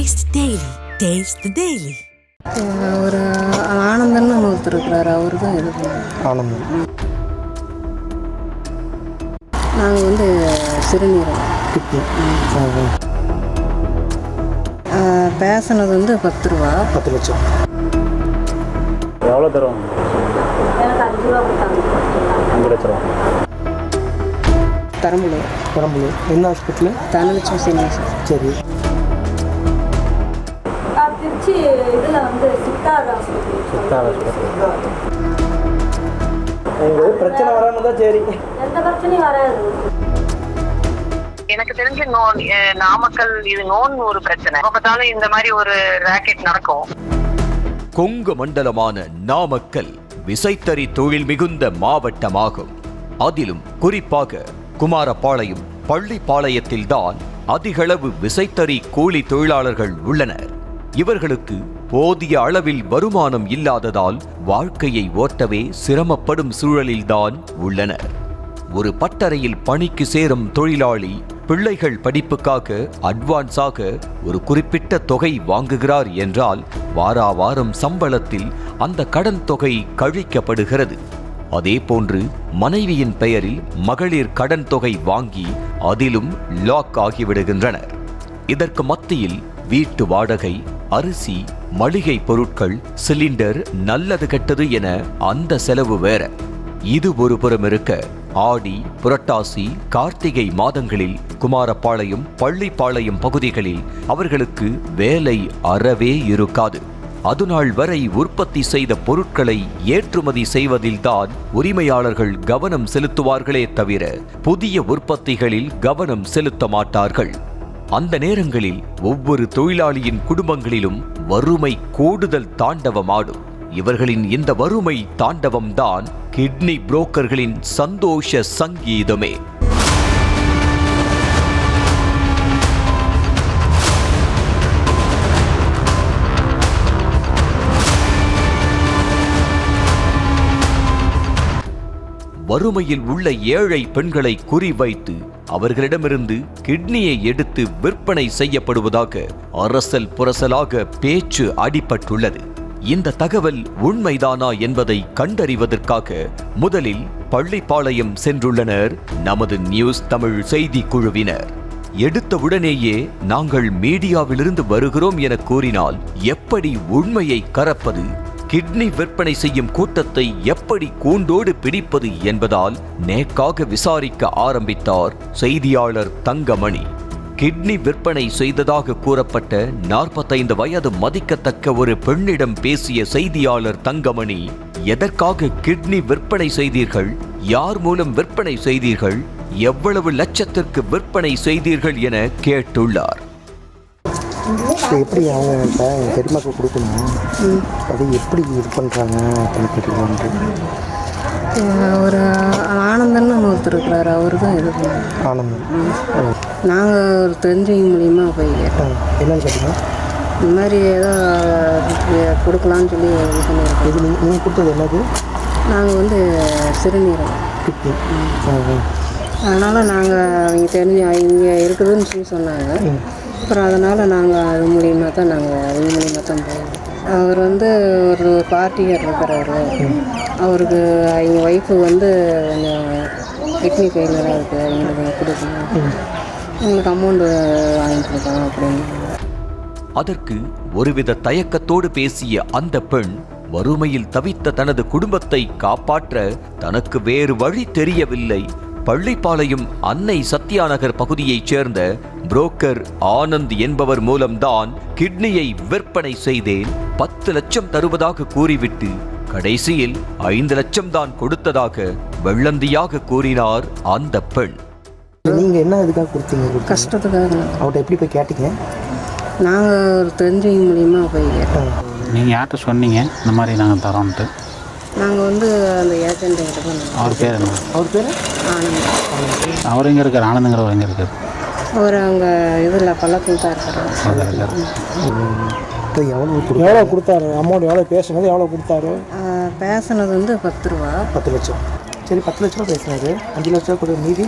Taste Daily. Taste the Daily. ஒரு ஆனந்தன்னு ஒருத்தர் இருக்கிறாரு, அவரு தான் இது ஆனந்தம். நாங்கள் வந்து சிறுநீரகம் பேசினது வந்து 10 ரூபா. 10 லட்சம். எவ்வளோ தரும்? எனக்கு 5 ரூபா கொடுத்தாங்க. 5 லட்ச ரூபா. பெரம்பலூர் என்ன ஹாஸ்பிட்டலு? தனலட்சுமி சீனிவாசன். சரி. திருச்சி இதில் வந்து சித்தார் ஹாஸ்பிட்டல். உங்களுக்கு பிரச்சனை வராமல் தான் சரி. எந்த பிரச்சனையும் வராது. எனக்கு தெரிஞ்சு நாமக்கல் இது நோன் ஒரு பிரச்சனை. பார்த்தாலும் இந்த மாதிரி ஒரு ராக்கெட் நடக்கும். கொங்கு மண்டலமான நாமக்கல் விசைத்தறி தொழில் மிகுந்த மாவட்டமாகும். அதிலும் குறிப்பாக குமாரபாளையம், பள்ளிப்பாளையத்தில்தான் அதிகளவு விசைத்தறி கூலி தொழிலாளர்கள் உள்ளனர். இவர்களுக்கு போதிய அளவில் வருமானம் இல்லாததால் வாழ்க்கையை ஓட்டவே சிரமப்படும் சூழலில்தான் உள்ளனர். ஒரு பட்டறையில் பணிக்கு சேரும் தொழிலாளி பிள்ளைகள் படிப்புக்காக அட்வான்ஸாக ஒரு குறிப்பிட்ட தொகை வாங்குகிறார் என்றால் வாராவாரம் சம்பளத்தில் அந்த கடன் தொகை கழிக்கப்படுகிறது. அதேபோன்று மனைவியின் பெயரில் மகளிர் கடன் தொகை வாங்கி அதிலும் லாக் ஆகிவிடுகின்றனர். இதற்கு மத்தியில் வீட்டு வாடகை, அரிசி, மளிகை பொருட்கள், சிலிண்டர், நல்லது கெட்டது என அந்த செலவு வேற. இது ஒருபுறம் இருக்க, ஆடி, புரட்டாசி, கார்த்திகை மாதங்களில் குமாரபாளையம், பள்ளிப்பாளையம் பகுதிகளில் அவர்களுக்கு வேலை அறவே இருக்காது. அதுநாள் வரை உற்பத்தி செய்த பொருட்களை ஏற்றுமதி செய்வதில்தான் உரிமையாளர்கள் கவனம் செலுத்துவார்களே தவிர புதிய உற்பத்திகளில் கவனம் செலுத்த மாட்டார்கள். அந்த நேரங்களில் ஒவ்வொரு தொழிலாளியின் குடும்பங்களிலும் வறுமை கூடுதல் தாண்டவமாடும். இவர்களின் இந்த வறுமை தாண்டவம்தான் கிட்னி புரோக்கர்களின் சந்தோஷ சங்கீதமே. வறுமையில் உள்ள ஏழை பெண்களை குறிவைத்து அவர்களிடமிருந்து கிட்னியை எடுத்து விற்பனை செய்யப்படுவதாக அரசல் புரசலாக பேச்சு அடிபட்டுள்ளது. இந்த தகவல் உண்மைதானா என்பதை கண்டறிவதற்காக முதலில் பள்ளிப்பாளையம் சென்றுள்ளனர் நமது நியூஸ் தமிழ் செய்தி குழுவினர். எடுத்தவுடனேயே நாங்கள் மீடியாவிலிருந்து வருகிறோம் என கூறினால் எப்படி உண்மையை கறப்பது, கிட்னி விற்பனை செய்யும் கூட்டத்தை எப்படி கூண்டோடு பிடிப்பது என்பதால் நேக்காக விசாரிக்க ஆரம்பித்தார் செய்தியாளர் தங்கமணி. கிட்னி விற்பனை செய்ததாக கூறப்பட்ட 45 வயது மதிக்கத்தக்க ஒரு பெண்ணிடம் பேசிய செய்தியாளர் தங்கமணி, எதற்காக கிட்னி விற்பனை செய்தீர்கள், யார் மூலம் விற்பனை செய்தீர்கள், எவ்வளவு லட்சத்திற்கு விற்பனை செய்தீர்கள் என கேட்டுள்ளார். எப்படி அவங்க பெரியமாக்கு கொடுக்கணும், அது எப்படி இது பண்ணுறாங்க அப்படின்னு கேட்டீங்க. ஒரு ஆனந்தன்னு ஒருத்தர் இருக்கிறாரு, அவரு தான் இது ஆனந்தம். நாங்கள் ஒரு தெரிஞ்சவங்க மூலியமா போய் கேட்டோம். என்னன்னு கேட்டீங்க? இந்த மாதிரி ஏதோ கொடுக்கலான்னு சொல்லி இது பண்ணியிருக்கோம். இது நீங்கள் கொடுத்தது என்னது? நாங்கள் வந்து சிறுநீரகம். அதனால் நாங்கள் அவங்க தெரிஞ்சு இங்கே இருக்குதுன்னு சொல்லி சொன்னாங்க. அப்புறம் அதனால் நாங்கள் அது மூலியமாக தான் அது மூலியமாக தான் போவோம். அவர் வந்து ஒரு பார்ட்டியர் இருக்கிறாரு. அவருக்கு அவங்க ஒய்ஃபு வந்து கொஞ்சம் கிட்னி ஃபெயிலியராக இருக்குது, அவங்களுக்கு கொடுக்கணும், எங்களுக்கு அமௌண்ட்டு வாங்கிட்டு இருக்கோம் அப்படின்னு. அதற்கு ஒருவித தயக்கத்தோடு பேசிய அந்த பெண், வறுமையில் தவித்த தனது குடும்பத்தை காப்பாற்ற தனக்கு வேறு வழி தெரியவில்லை. பள்ளிப்பாளையம் அன்னை சத்யாநகர் பகுதியைச் சேர்ந்த புரோக்கர் ஆனந்த் என்பவர் மூலம்தான் கிட்னியை விற்பனை செய்தேன், 10 லட்சம் தருவதாக கூறிவிட்டு கடைசியில் 5 லட்சம் தான் கொடுத்ததாக வெள்ளந்தியாக கூறினார் அந்த பெண். நீங்கள் என்ன இதுக்காக கொடுத்தீங்க? கஷ்டத்துக்காக. அவர்கிட்ட எப்படி போய் கேட்டீங்க? நாங்கள் ஒரு தெரிஞ்சவங்க மூலியமா போய் கேட்டோம். நீங்கள் யார்கிட்ட சொன்னீங்க இந்த மாதிரி நாங்கள் தரோன்ட்டு? நாங்கள் வந்து அந்த ஏஜென்ட் கிட்ட தான். அவர் பேர் என்ன? அவர் பேர் ஆனந்த். அவர் எங்கே இருக்கார்? ஆனந்துங்கிறவர் எங்கே இருக்கார்? அவர் அங்கே இதில் பள்ளத்தில் தான் இருக்கிறார். எவ்வளோ கொடுத்தாரு? அமௌண்ட் எவ்வளோ பேசுனது, எவ்வளோ கொடுத்தாரு? பேசுனது வந்து 10 ரூபா. 10 லட்சம். சரி, 10 லட்ச ரூபா பேசினாரு. 5 லட்ச ரூபா கொடுத்த மீதி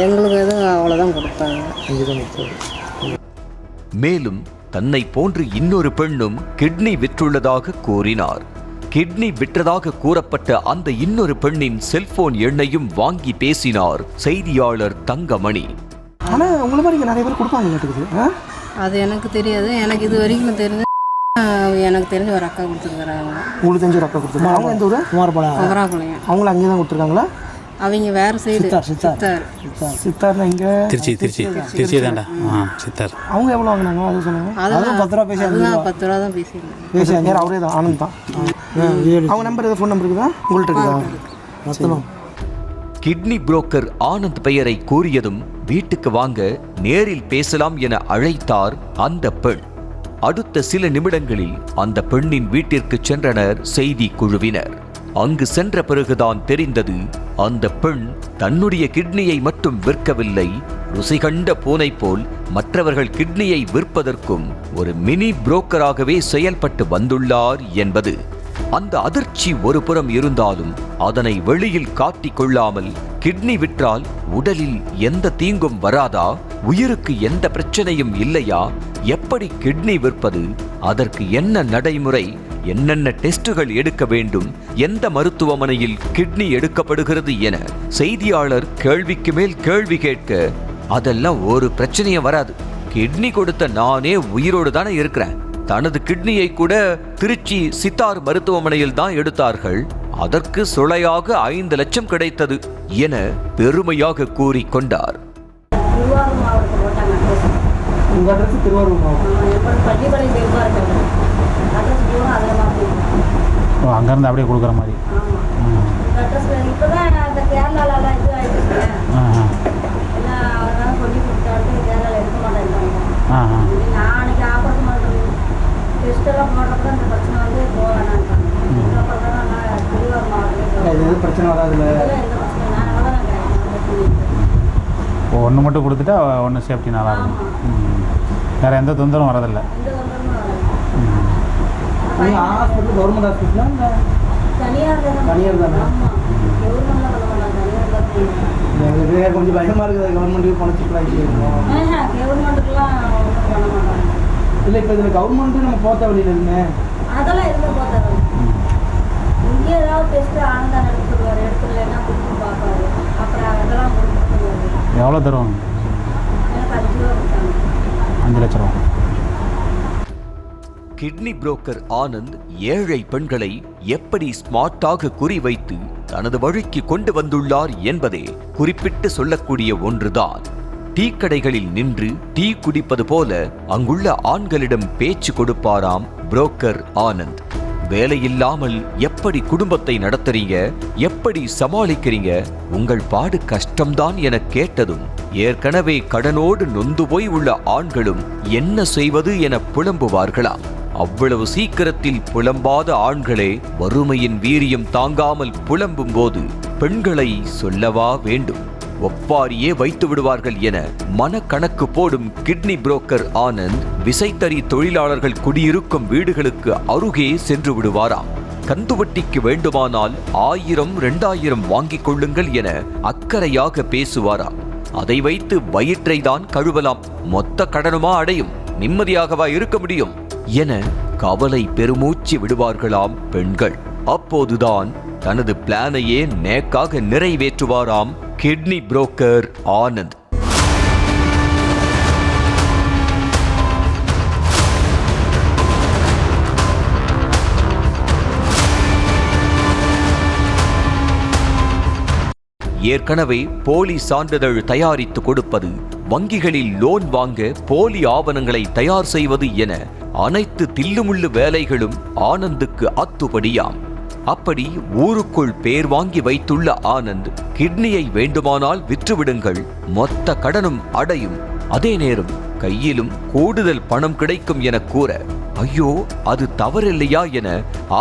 எங்களுக்கு எதுவும் அவ்வளோதான் கொடுத்தாங்க. 5 தான் கொடுத்தாரு. மேலும் தன்னை போன்று இன்னொரு பெண்ணும் கிட்னி விற்றுள்ளதாக கூறினார். கிட்னி விற்றதாக கூறப்பட்ட அந்த இன்னொரு பெண்ணின் செல்போன் எண்ணையும் வாங்கி பேசினார் செய்தியாளர் தங்கமணி. ஆனால் உங்களை மாதிரி நிறைய பேர் கொடுப்பாங்க. அது எனக்கு தெரியாது. எனக்கு இது வரைக்கும் தெரிஞ்சு எனக்கு தெரிஞ்ச ஒரு அக்கா கொடுத்துருக்குறாங்க. உங்களுக்கு தெரிஞ்ச ஒரு அக்கா கொடுத்துருக்காங்க. அவங்க எந்த ஊர்? குமராபாளையம். அவங்கள அங்கே தான் கொடுத்துருக்காங்களா? அவங்க வேறு சைடு. சித்தார்னா இங்கே திருச்சி தான்டா. சித்தார். அவங்க எவ்வளோ வாங்கினாங்க அது சொன்னாங்க? அதுதான் 10 ரூபா பேசி. அதுதான் 10 ரூபா தான் பேசியிருந்தேன். அவரே தான், ஆனந்த் தான். அவங்க நம்பர் ஏதாவது ஃபோன் நம்பர் இருக்குதா உங்கள்கிட்ட இருக்குதா? கிட்னி புரோக்கர் ஆனந்த் பெயரை கூறியதும் வீட்டுக்கு வாங்க நேரில் பேசலாம் என அழைத்தார் அந்த பெண். அடுத்த சில நிமிடங்களில் அந்த பெண்ணின் வீட்டிற்கு சென்றனர் செய்தி குழுவினர். அங்கு சென்ற பிறகுதான் தெரிந்தது, அந்த பெண் தன்னுடைய கிட்னியை மட்டும் விற்கவில்லை, ருசி கண்ட பூனை போல் மற்றவர்கள் கிட்னியை விற்பதற்கும் ஒரு மினி புரோக்கராகவே செயல்பட்டு வந்துள்ளார் என்பது. அந்த அதிர்ச்சி ஒரு புறம் இருந்தாலும் அதனை வெளியில் காட்டிக் கொள்ளாமல், கிட்னி விற்றால் உடலில் எந்த தீங்கும் வராதா, உயிருக்கு எந்த பிரச்சனையும் இல்லையா, எப்படி கிட்னி விற்பது, அதற்கு என்ன நடைமுறை, என்னென்ன டெஸ்டுகள் எடுக்க வேண்டும், எந்த மருத்துவமனையில் கிட்னி எடுக்கப்படுகிறது என செய்தியாளர் கேள்விக்கு மேல் கேள்வி கேட்க, அதெல்லாம் ஒரு பிரச்சனையும் வராது, கிட்னி கொடுத்த நானே உயிரோடு தானே இருக்கிறேன், தனது கிட்னியை கூட திருச்சி சித்தார் மருத்துவமனையில் தான் எடுத்தார்கள், அதற்கு சுளையாக 5 லட்சம் கிடைத்தது என பெருமையாக கூறிக்கொண்டார். திருவாரூர் அங்கேருந்து அப்படியே கொடுக்குற மாதிரி. பிரச்சனை வராதுல்ல. ஒன்று மட்டும் கொடுத்துட்டா ஒன்று சேஃப்டி நல்லா இருக்கும். வேறு எந்த தொந்தரவும் வரதில்லை. ஹாஸ்பிட்டல் கவர்மெண்ட் ஹாஸ்பிட்டலா இல்லை தனியார் தானே? எங்களுக்கு கொஞ்சம் பயமாக இருக்குது. கவர்மெண்ட்டுக்கு பணச்சிக்கலாம் இல்லை. இப்போ இதில் கவர்மெண்ட்டு நம்ம போத்த வழியில் இருக்குமே, அதெல்லாம் எதுவும் போத்தாது. இங்கே ஏதாவது டெஸ்ட்டு ஆனந்தான் எடுத்துருவார், எடுத்துடலைன்னா கொடுத்து பார்ப்பாரு. அப்புறம் அதெல்லாம் கொடுத்துருவாரு. எவ்வளோ தருவாங்க? எனக்கு 5 ரூபா கொடுத்தாங்க. 5 லட்ச ரூபா. கிட்னி புரோக்கர் ஆனந்த் ஏழை பெண்களை எப்படி ஸ்மார்ட்டாக குறிவைத்து தனது வழிக்கு கொண்டு வந்துள்ளார் என்பதே குறிப்பிட்டு சொல்லக்கூடிய ஒன்றுதான். டீ கடைகளில் நின்று டீ குடிப்பது போல அங்குள்ள ஆண்களிடம் பேச்சு கொடுப்பாராம் புரோக்கர் ஆனந்த். வேலையில்லாமல் எப்படி குடும்பத்தை நடத்துறீங்க, எப்படி சமாளிக்கிறீங்க, உங்கள் பாடு கஷ்டம்தான் என கேட்டதும் ஏற்கனவே கடனோடு நொந்து போய் உள்ள ஆண்களும் என்ன செய்வது என புலம்புவார்களாம். அவ்வளவு சீக்கிரத்தில் புலம்பாத ஆண்களே வறுமையின் வீரியம் தாங்காமல் புலம்பும் போது பெண்களை சொல்லவா வேண்டும், ஒப்பாரியே வைத்து விடுவார்கள் என மனக்கணக்கு போடும் கிட்னி புரோக்கர் ஆனந்த் விசைத்தறி தொழிலாளர்கள் குடியிருக்கும் வீடுகளுக்கு அருகே சென்று விடுவாராம். கந்துவட்டிக்கு வேண்டுமானால் 1000-2000 வாங்கிக் கொள்ளுங்கள் என அக்கறையாக பேசுவாராம். அதை வைத்து வயிற்றை தான் கழுவலாம், மொத்த கடனுமா அடையும், நிம்மதியாகவா இருக்க முடியும் என கவலை பெருமூச்சு விடுவார்களாம் பெண்கள். அப்போதுதான் தனது பிளானையே நேக்காக நிறைவேற்றுவாராம் கிட்னி புரோக்கர் ஆனந்த். ஏற்கனவே போலி சான்றிதழ் தயாரித்து கொடுப்பது, வங்கிகளில் லோன் வாங்க போலி ஆவணங்களை தயார் செய்வது என அனைத்து தில்லுமுள்ளு வேலைகளும் ஆனந்துக்கு அத்துபடியாம். அப்படி ஊருக்குள் பேர் வாங்கி வைத்துள்ள ஆனந்த் கிட்னியை வேண்டுமானால் விற்றுவிடுங்கள், மொத்த கடனும் அடையும், அதே நேரம் கையிலும் கூடுதல் பணம் கிடைக்கும் என கூற, ஐயோ அது தவறில்லையா என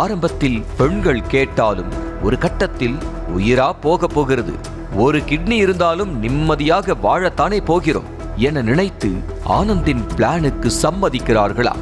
ஆரம்பத்தில் பெண்கள் கேட்டாலும் ஒரு கட்டத்தில் உயிரா போகிறது, ஒரு கிட்னி இருந்தாலும் நிம்மதியாக வாழத்தானே போகிறோம் என நினைத்து ஆனந்தின் பிளானுக்கு சம்மதிக்கிறார்களா.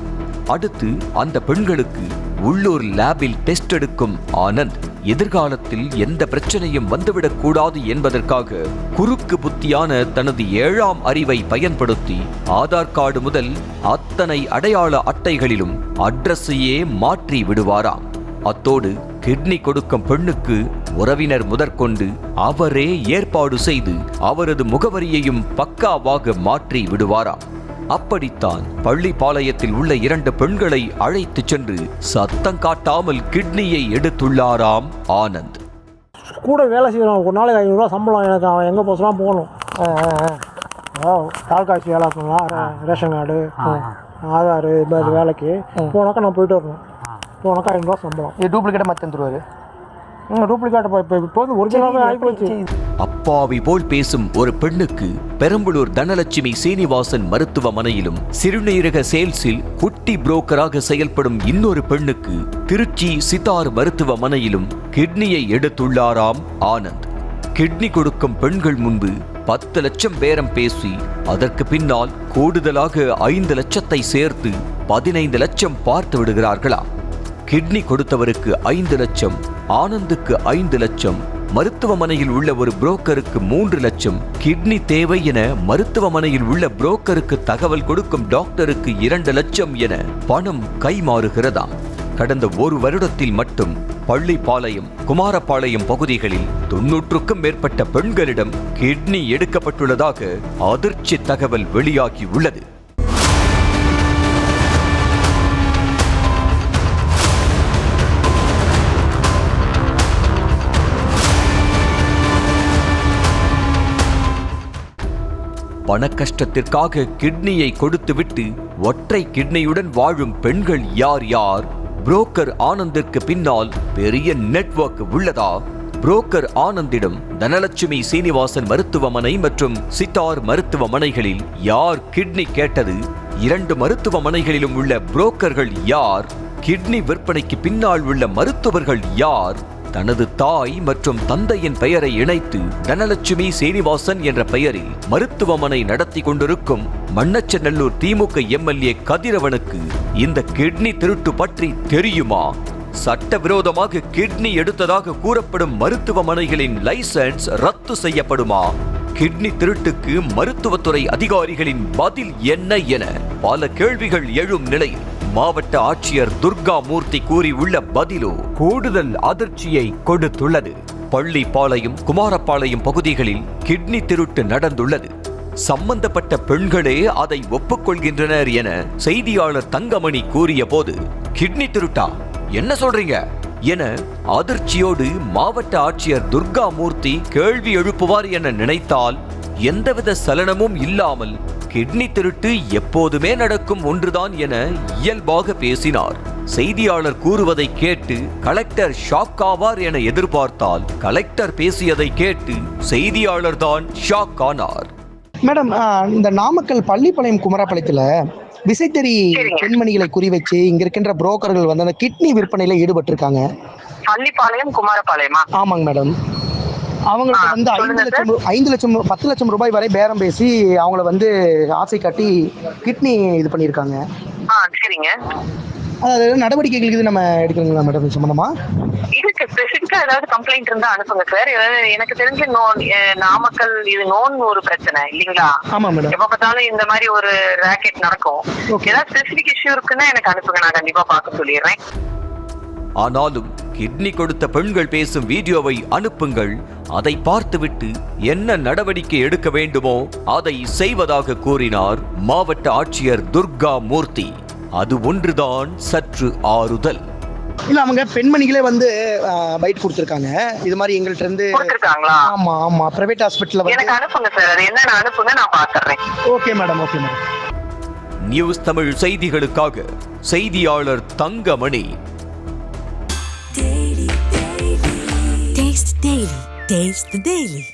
அடுத்து அந்த பெண்களுக்கு உள்ளூர் லேபில் டெஸ்ட் எடுக்கும் ஆனந்த் எதிர்காலத்தில் எந்த பிரச்சனையும் வந்துவிடக் கூடாது என்பதற்காக குறுக்கு புத்தியான தனது 7ஆம் அறிவை பயன்படுத்தி ஆதார் கார்டு முதல் அத்தனை அடையாள அட்டைகளிலும் அட்ரஸையே மாற்றி விடுவாராம். அத்தோடு கிட்னி கொடுக்கும் பெண்ணுக்கு உறவினர் முதற்கொண்டு அவரே ஏற்பாடு செய்து அவரது முகவரியையும் பக்காவாக மாற்றி விடுவாராம். அப்படித்தான் பள்ளிப்பாளையத்தில் உள்ள 2 பெண்களை அழைத்துச் சென்று சத்தம் காட்டாமல் கிட்னியை எடுத்துள்ளாராம் ஆனந்த். கூட வேலை செய்யணும், ஒரு நாளைக்கு 500 ரூபா சம்பளம். எனக்கு அவன் எங்கே போசலாம் போகணும், பால் காய்ச்சி வேலை பண்ணலாம், ரேஷன் கார்டு, ஆதார், இது வேலைக்கு போனாக்கா நான் போயிட்டு வரணும். போனாக்கா 500 ரூபா சம்பளம். இது டூப்ளிகேட்டாக மாற்றி தந்துருவார். டூப்ளிகேட் இப்போ வந்து ஒரிஜினலாகவே ஆகிப்போச்சு. அப்பாவி போல் பேசும் ஒரு பெண்ணுக்கு பெரம்பலூர் தனலட்சுமி சீனிவாசன் மருத்துவமனையிலும், சிறுநீரக சேல்ஸில் குட்டி புரோக்கராக செயல்படும் இன்னொரு பெண்ணுக்கு திருச்சி சித்தார் மருத்துவமனையிலும் கிட்னியை எடுத்துள்ளாராம் ஆனந்த். கிட்னி கொடுக்கும் பெண்கள் முன்பு 10 லட்சம் பேரம் பேசி அதற்கு பின்னால் கூடுதலாக 5 லட்சத்தை சேர்த்து 15 லட்சம் பார்த்து விடுகிறார்களாம். கிட்னி கொடுத்தவருக்கு 5 லட்சம், ஆனந்துக்கு 5 லட்சம், மருத்துவமனையில் உள்ள ஒரு புரோக்கருக்கு 3 லட்சம், கிட்னி தேவை என மருத்துவமனையில் உள்ள புரோக்கருக்கு தகவல் கொடுக்கும் டாக்டருக்கு 2 லட்சம் என பணம் கைமாறுகிறதாம். கடந்த 1 வருடத்தில் மட்டும் பள்ளிப்பாளையம், குமாரபாளையம் பகுதிகளில் 90க்கும் மேற்பட்ட பெண்களிடம் கிட்னி எடுக்கப்பட்டுள்ளதாக அதிர்ச்சி தகவல் வெளியாகி உள்ளது. பணக்கஷ்டத்திற்காக கிட்னியை கொடுத்துவிட்டு ஒற்றை கிட்னியுடன் வாழும் பெண்கள் யார் யார்? புரோக்கர் ஆனந்திற்கு பின்னால் பெரிய நெட்வொர்க் உள்ளதா? புரோக்கர் ஆனந்திடம் தனலட்சுமி சீனிவாசன் மருத்துவமனை மற்றும் சித்தார் மருத்துவமனைகளில் யார் கிட்னி கேட்டது? 2 மருத்துவமனைகளிலும் உள்ள புரோக்கர்கள் யார்? கிட்னி விற்பனைக்கு பின்னால் உள்ள மருத்துவர்கள் யார்? தனது தாய் மற்றும் தந்தையின் பெயரை இணைத்து தனலட்சுமி சீனிவாசன் என்ற பெயரில் மருத்துவமனை நடத்தி கொண்டிருக்கும் மண்ணச்சநல்லூர் திமுக எம்எல்ஏ கதிரவனுக்கு இந்த கிட்னி திருட்டு பற்றி தெரியுமா? சட்டவிரோதமாக கிட்னி எடுத்ததாக கூறப்படும் மருத்துவமனைகளின் லைசென்ஸ் ரத்து செய்யப்படுமா? கிட்னி திருட்டுக்கு மருத்துவத்துறை அதிகாரிகளின் பதில் என்ன என பல கேள்விகள் எழும் நிலையில் மாவட்ட ஆட்சியர் துர்கா மூர்த்தி கூறியுள்ள பதிலோ கூடுதல் அதிர்ச்சியை கொடுத்துள்ளது. பள்ளிப்பாளையம், குமாரபாளையம் பகுதிகளில் கிட்னி திருட்டு நடந்துள்ளது. சம்பந்தப்பட்ட பெண்களே அதை ஒப்புக்கொள்கின்றனர் என செய்தியாளர் தங்கமணி கூறிய போது, கிட்னி திருட்டா, என்ன சொல்றீங்க என அதிர்ச்சியோடு மாவட்ட ஆட்சியர் துர்கா மூர்த்தி கேள்வி எழுப்புவார் என நினைத்தால் எந்தவித சலனமும் இல்லாமல் கிட்னி திருட்டு எப்போதுமே நடக்கும் ஒன்றுதான் என இயல்பாக பேசினார். செய்தியாளர் கூறுவதை கேட்டு கலெக்டர் ஷாக் ஆவார் என எதிர்பார்த்தால் கலெக்டர் பேசியதை கேட்டு செய்தியாளர் தான் ஷாக் ஆனார். மேடம், இந்த நாமக்கல் பள்ளிப்பாளையம் குமராபாளையத்தில் விசைத்தறி பெண்மணிகளை குறி வச்சு இங்க இருக்கின்ற புரோக்கர்கள் வந்து அந்த கிட்னி விற்பனையில ஈடுபட்டிருக்காங்க. பள்ளிப்பாளையம் குமாரபாளையமா? ஆமாங்க மேடம். அவங்களுக்கு வந்து 5 லட்சம் 10 லட்சம் ரூபாய் வரை பேரம் பேசி அவங்கள வந்து ஆசை காட்டி கிட்னி இது பண்ணியிருக்காங்க. சரிங்க. அதாவது நடவடிக்கைகள் இது நம்ம எடுக்கணுங்களா மேடம் இது சம்பந்தமா? இதுக்கு ஸ்பெசிஃபிக்கா ஏதாவது கம்ப்ளைண்ட் இருந்தா அனுப்புங்க சார். எனக்கு தெரிஞ்ச நாமக்கல் இது நோன் ஒரு பிரச்சனை இல்லீங்களா? ஆமா மேடம். எப்ப பார்த்தாலும் இந்த மாதிரி ஒரு ராக்கெட் நடக்கும். ஏதாவது ஸ்பெசிஃபிக் இஷ்யூ இருக்குன்னா எனக்கு அனுப்புங்க, நான் கண்டிப்பா பார்க்க சொல்லிடுறேன். ஆனாலும் கிட்னி கொடுத்த பெண்கள் பேசும் வீடியோவை அனுப்புங்கள், அதை பார்த்துவிட்டு என்ன நடவடிக்கை எடுக்க வேண்டுமோ அதை செய்வதாக கூறினார் மாவட்ட ஆட்சியர் துர்கா மூர்த்தி. அது ஒன்றுதான் சற்று ஆறுதல். இல்ல, அவங்க பெண்மணிகளே வந்து பைட் கொடுத்திருக்காங்க. இது மாதிரி எங்கள்ட்ட இருந்து கொடுத்திருக்காங்களா? ஆமா ஆமா, பிரைவேட் ஹாஸ்பிடல்ல வந்து எனக்கு அனுப்புங்க சார். அது என்னன்னு அனுப்புங்க, நான் பார்க்கறேன். Okay madam, okay madam. News Tamil செய்திகளுக்காக செய்தியாளர் தங்கமணி. Taste the Daily.